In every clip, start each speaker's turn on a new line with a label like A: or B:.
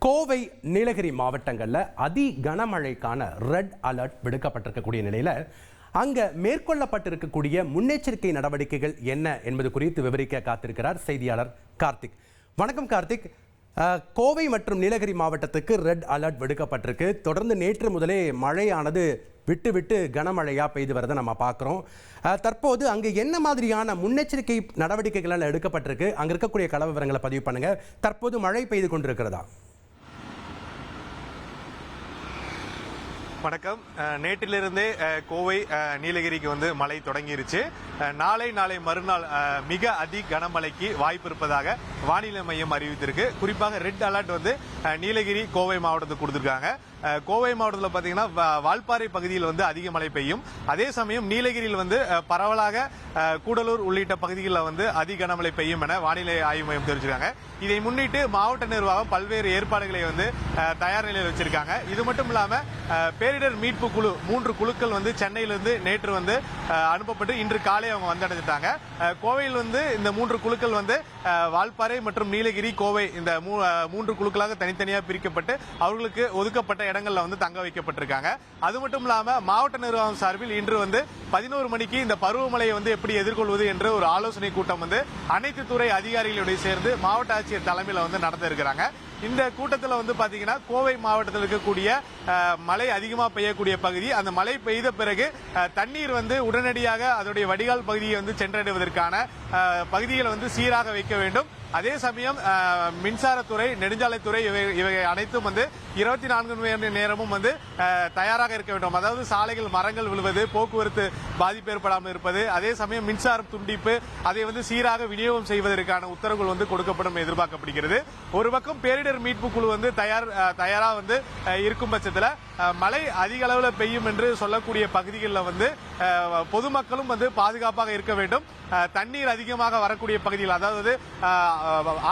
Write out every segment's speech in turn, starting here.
A: கோவை நீலகிரி மாவட்டங்களில் அதி கனமழைக்கான red alert விடுக்கப்பட்டிருக்கக்கூடிய நிலையில் அங்கே மேற்கொள்ளப்பட்டிருக்கக்கூடிய முன்னெச்சரிக்கை நடவடிக்கைகள் என்ன என்பது குறித்து விவரிக்க காத்திருக்கிறார் செய்தியாளர் கார்த்திக். வணக்கம் கார்த்திக். கோவை மற்றும் நீலகிரி மாவட்டத்துக்கு ரெட் அலர்ட் விடுக்கப்பட்டிருக்கு. தொடர்ந்து நேற்று முதலே மழையானது விட்டு விட்டு கனமழையாக பெய்து வரதை நம்ம பார்க்குறோம். தற்போது அங்கே என்ன மாதிரியான முன்னெச்சரிக்கை நடவடிக்கைகள் எடுக்கப்பட்டிருக்கு, அங்கே இருக்கக்கூடிய கள விவரங்களை பதிவு பண்ணுங்க. தற்போது மழை பெய்து கொண்டிருக்கிறதா?
B: வணக்கம். நேற்றிலிருந்தே கோவை நீலகிரிக்கு மழை தொடங்கிருச்சு. நாளை மறுநாள் மிக அதி கனமழைக்கு வாய்ப்பு இருப்பதாக வானிலை மையம் அறிவித்திருக்கு. குறிப்பாக ரெட் அலர்ட் நீலகிரி கோவை மாவட்டத்துக்கு கொடுத்திருக்காங்க. கோவை மாவட்டத்தில் பாத்தீங்கன்னா வால்பாறை பகுதியில் அதிக மழை பெய்யும். அதே சமயம் நீலகிரியில் பரவலாக கூடலூர் உள்ளிட்ட பகுதிகளில் அதி கனமழை பெய்யும் என வானிலை ஆய்வு மையம் தெரிவிச்சிருக்காங்க. இதை முன்னிட்டு மாவட்ட நிர்வாகம் பல்வேறு ஏற்பாடுகளை தயார் நிலையில் வச்சிருக்காங்க. இது மட்டும் இல்லாம பேரிடர் மீட்பு குழு 3 குழுக்கள் சென்னையிலிருந்து நேற்று அனுப்பப்பட்டு இன்று காலை அவங்க வந்தடைஞ்சிட்டாங்க. கோவையில் இந்த 3 குழுக்கள் வால்பாறை மற்றும் நீலகிரி கோவை இந்த 3 குழுக்களாக தனித்தனியாக பிரிக்கப்பட்டு அவர்களுக்கு ஒதுக்கப்பட்ட இடங்கள்ல தங்க வைக்கப்பட்டிருக்காங்க. அது மட்டும் இல்லாம மாவட்ட நிர்வாகம் சார்பில் இன்று 11 மணிக்கு இந்த பருவமழையை எப்படி எதிர்கொள்வது என்ற ஒரு ஆலோசனை கூட்டம் அனைத்து துறை அதிகாரிகளோடு சேர்ந்து மாவட்ட ஆட்சியர் தலைமையில் நடத்த இருக்கிறாங்க. இந்த கூட்டத்தில் பாத்தீங்கன்னா கோவை மாவட்டத்தில் இருக்கக்கூடிய மழை அதிகமாக பெய்யக்கூடிய பகுதி, அந்த மழை பெய்த பிறகு தண்ணீர் உடனடியாக அதனுடைய வடிகால் பகுதியை சென்றடைவதற்கான பகுதிகளை சீராக வைக்க வேண்டும். அதே சமயம் மின்சாரத்துறை, நெடுஞ்சாலைத்துறை இவை அனைத்தும் 24 மணி நேரமும் தயாராக இருக்க வேண்டும். அதாவது சாலைகள் மரங்கள் விழுவது, போக்குவரத்து பாதிப்பு ஏற்படாமல் இருப்பது, அதே சமயம் மின்சாரம் துண்டிப்பு அதை சீராக விநியோகம் செய்வதற்கான உத்தரவுகள் கொடுக்கப்படும் எதிர்பார்க்கப்படுகிறது. ஒரு பக்கம் பேரிடர் மீட்பு குழு தயாரா இருக்கும் பட்சத்தில் மழை அதிக அளவில் பெய்யும் என்று சொல்லக்கூடிய பகுதிகளில் பொதுமக்களும் பாதுகாப்பாக இருக்க வேண்டும். தண்ணீர் அதிகமாக வரக்கூடிய பகுதிகள், அதாவது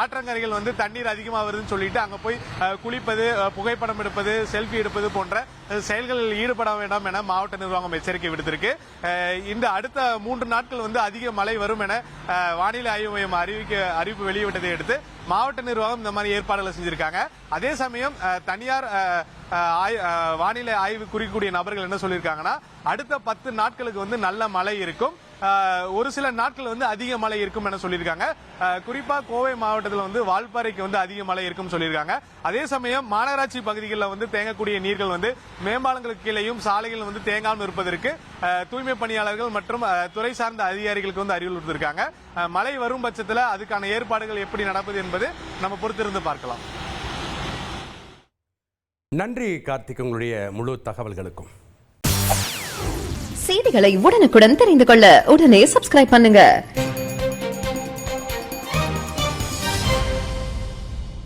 B: ஆற்றங்கரைகள் தண்ணீர் அதிகமாக வருதுன்னு சொல்லிட்டு அங்க போய் குளிப்பது, புகைப்படம் எடுப்பது, செல்ஃபி எடுப்பது போன்ற செயல்களில் ஈடுபட வேண்டாம் என மாவட்ட நிர்வாகம் எச்சரிக்கை விடுத்திருக்கு. இந்த அடுத்த 3 நாட்கள் அதிக மழை வரும் என வானிலை ஆய்வு மையம் அறிவிப்பு வெளியிட்டதை அடுத்து மாவட்ட நிர்வாகம் இந்த மாதிரி ஏற்பாடுகளை செஞ்சிருக்காங்க. அதே சமயம் தனியார் வானிலை ஆய்வு குறிக்கக்கூடிய நபர்கள் என்ன சொல்லியிருக்காங்கன்னா, அடுத்த 10 நாட்களுக்கு நல்ல மழை இருக்கும், ஒரு சில நாட்கள் அதிக மழை இருக்கும் என சொல்லியிருக்காங்க. குறிப்பா கோவை மாவட்டத்தில் வால்பாறைக்கு அதிக மழை இருக்கும் சொல்லியிருக்காங்க. அதே சமயம் மாநகராட்சி பகுதிகளில் தேங்கக்கூடிய நீர்கள் மேம்பாலங்களுக்கு கீழேயும் சாலைகள் தேங்காமல் இருப்பதற்கு தூய்மை பணியாளர்கள் மற்றும் துறை சார்ந்த அதிகாரிகளுக்கு அறிவுறுத்திருக்காங்க. மழை வரும் பட்சத்தில் அதுக்கான ஏற்பாடுகள் எப்படி நடப்பது என்பது நம்ம பொறுத்திருந்து பார்க்கலாம்.
A: நன்றி கார்த்திக், உங்களுடைய முழு தகவல்களுக்கும்.
C: செய்திகளை உடனுக்குடன் தெரிந்து கொள்ள உடனே சப்ஸ்கிரைப் பண்ணுங்க.